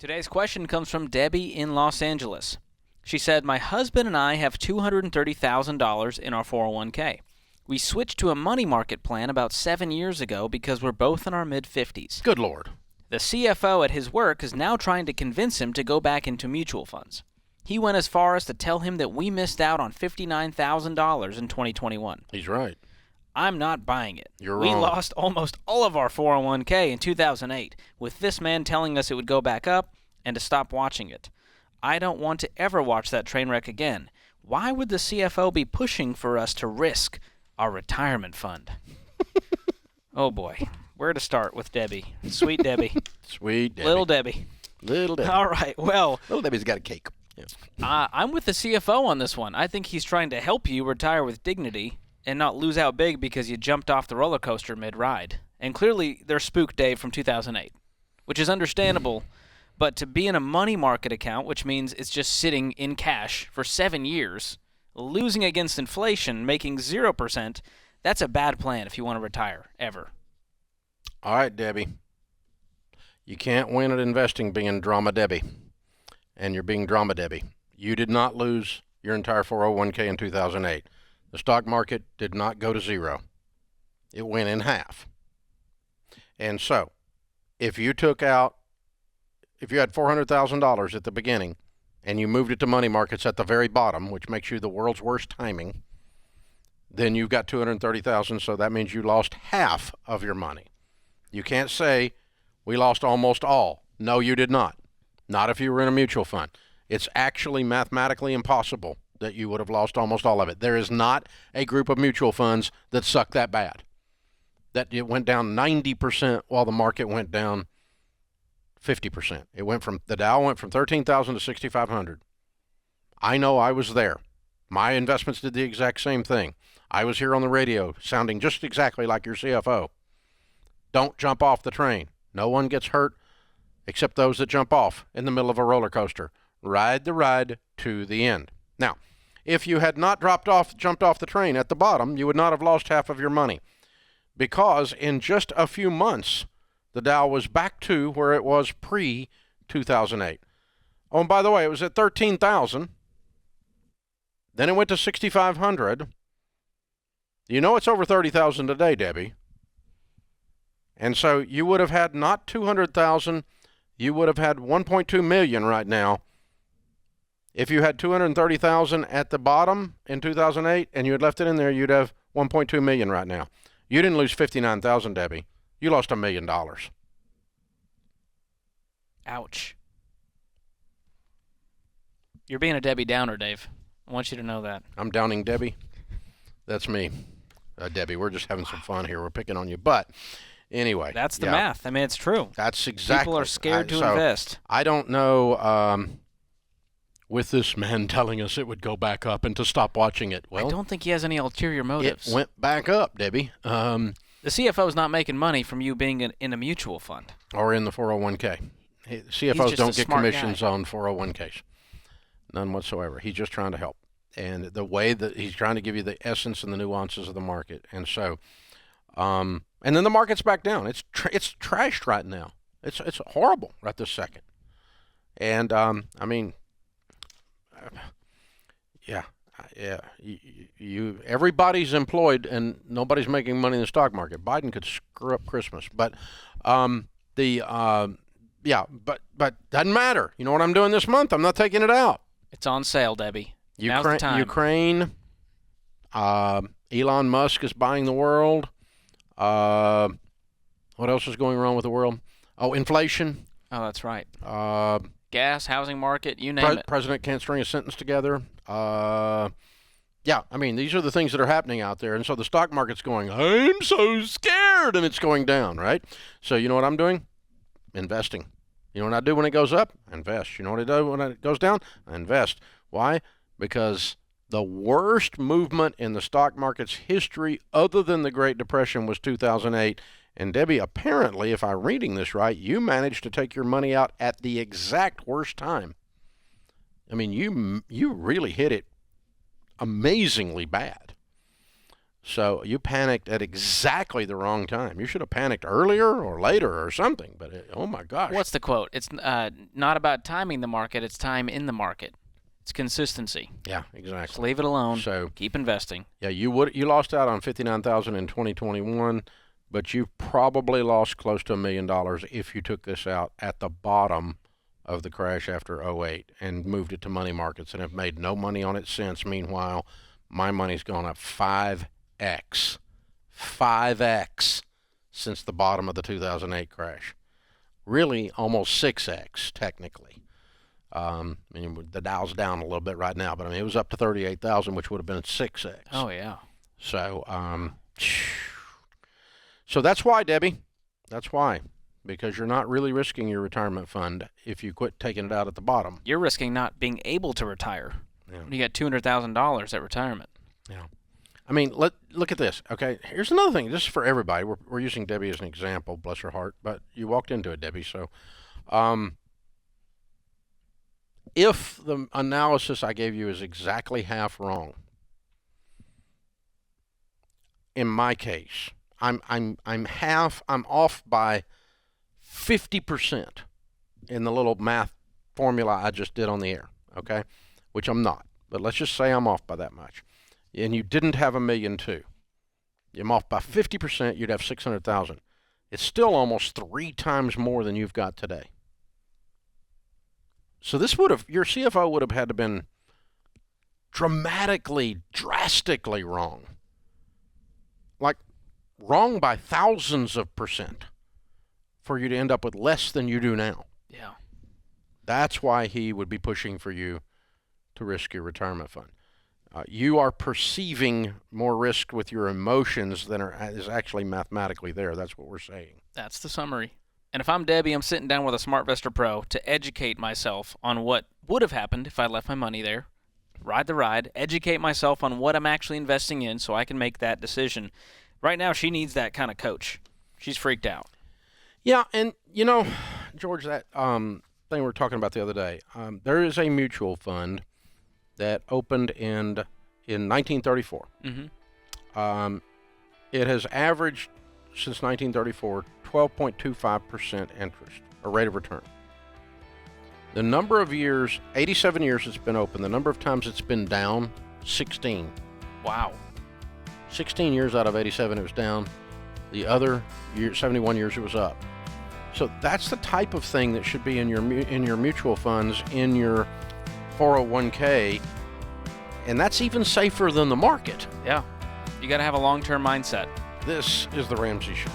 Today's question comes from Debbie in Los Angeles. She said, my husband and I have $230,000 in our 401k. We switched to a money market plan about 7 years ago because we're both in our mid-50s. Good Lord. The CFO at his work is now trying to convince him to go back into mutual funds. He went as far as to tell him that we missed out on $59,000 in 2021. He's right. I'm not buying it. You're We wrong. lost almost all of our 401k in 2008, with this man telling us it would go back up and to stop watching it. I don't want to ever watch that train wreck again. Why would the CFO be pushing for us to risk our retirement fund? Oh boy, where to start with Debbie? Sweet Debbie. Sweet Debbie. Little Debbie. Little Debbie. All right, well, Little Debbie's got a cake. Yeah. I'm with the CFO on this one. I think he's trying to help you retire with dignity and not lose out big because you jumped off the roller coaster mid-ride. And clearly, they're spooked Dave from 2008, which is understandable. But to be in a money market account, which means it's just sitting in cash for 7 years, losing against inflation, making 0%, that's a bad plan if you want to retire, ever. All right, Debbie. You can't win at investing being Drama Debbie. And you're being Drama Debbie. You did not lose your entire 401k in 2008. The stock market did not go to zero. It went in half. And so, if you had $400,000 at the beginning and you moved it to money markets at the very bottom, which makes you the world's worst timing, then you've got $230,000, so that means you lost half of your money. You can't say, we lost almost all. No, you did not. Not if you were in a mutual fund. It's actually mathematically impossible that you would have lost almost all of it. There is not a group of mutual funds that suck that bad. That it went down 90% while the market went down 50%. The Dow went from 13,000 to 6,500. I know, I was there. My investments did the exact same thing. I was here on the radio sounding just exactly like your CFO. Don't jump off the train. No one gets hurt except those that jump off in the middle of a roller coaster. Ride the ride to the end. Now, if you had not jumped off the train at the bottom, you would not have lost half of your money, because in just a few months, the Dow was back to where it was pre-2008. Oh, and by the way, it was at 13,000. Then it went to 6,500. You know it's over 30,000 today, Debbie. And so you would have had not 200,000, you would have had 1.2 million right now. If you had 230,000 at the bottom in 2008 and you had left it in there, you'd have 1.2 million right now. You didn't lose 59,000, Debbie. You lost $1 million. Ouch. You're being a Debbie Downer, Dave. I want you to know that. I'm downing Debbie. That's me. Debbie, we're just having some fun here. We're picking on you. But anyway. That's the math. I mean, it's true. That's exactly. People are scared to invest. I don't know, with this man telling us it would go back up and to stop watching it. Well, I don't think he has any ulterior motives. It went back up, Debbie. The CFO is not making money from you being in a mutual fund. Or in the 401k. CFOs don't get commissions on 401ks. None whatsoever. He's just trying to help. And the way that he's trying to give you the essence and the nuances of the market. And so, and then the market's back down. It's trashed right now. It's horrible right this second. And, I mean, yeah. Everybody's employed and nobody's making money in the stock market. Biden could screw up Christmas, but but doesn't matter. You know what I'm doing this month? I'm not taking it out. It's on sale, Debbie. Now's the time. Ukraine. Elon Musk is buying the world. What else is going wrong with the world? Oh, inflation. Oh, that's right. Gas, housing market, you name it. President can't string a sentence together. Yeah, I mean, these are the things that are happening out there. And so the stock market's going, I'm so scared, and it's going down, right? So you know what I'm doing? Investing. You know what I do when it goes up? Invest. You know what I do when it goes down? I invest. Why? Because the worst movement in the stock market's history other than the Great Depression was 2008. And Debbie, apparently, if I'm reading this right, you managed to take your money out at the exact worst time. I mean, you really hit it amazingly bad. So you panicked at exactly the wrong time. You should have panicked earlier or later or something. But oh my gosh. What's the quote? It's not about timing the market, it's time in the market. It's consistency. Yeah, exactly. Just leave it alone. So keep investing. yeah, you lost out on 59,000 in 2021, but you probably lost close to $1 million if you took this out at the bottom of the crash after '08 and moved it to money markets and have made no money on it since. Meanwhile, my money's gone up 5x since the bottom of the 2008 crash. Really, almost 6x technically. The Dow's down a little bit right now, but I mean it was up to 38,000, which would have been 6x. Oh yeah. So, so that's why, Debbie. That's why, because you're not really risking your retirement fund if you quit taking it out at the bottom. You're risking not being able to retire. Yeah. You got $200,000 at retirement. Yeah. I mean, look at this. Okay, here's another thing. This is for everybody. We're using Debbie as an example, bless her heart. But you walked into it, Debbie. So, if the analysis I gave you is exactly half wrong, in my case, I'm off by 50% in the little math formula I just did on the air. Okay, which I'm not. But let's just say I'm off by that much. And you didn't have $1.2 million. I'm off by 50%. You'd have 600,000. It's still almost 3 times more than you've got today. So this your CFO would have had to been drastically wrong. Like wrong by thousands of percent for you to end up with less than you do now. Yeah. That's why he would be pushing for you to risk your retirement fund. You are perceiving more risk with your emotions than is actually mathematically there. That's what we're saying. That's the summary. And if I'm Debbie, I'm sitting down with a SmartVestor Pro to educate myself on what would have happened if I left my money there, ride the ride, educate myself on what I'm actually investing in so I can make that decision. Right now, she needs that kind of coach. She's freaked out. Yeah, and George, that thing we were talking about the other day, there is a mutual fund that opened in 1934. Mm-hmm. It has averaged since 1934 12.25% interest, or rate of return. The number of years, 87 years it's been open, the number of times it's been down, 16. Wow. 16 years out of 87 it was down. The other 71 years it was up. So that's the type of thing that should be in your mutual funds, in your 401k, and that's even safer than the market. Yeah. You got to have a long-term mindset. This is The Ramsey Show.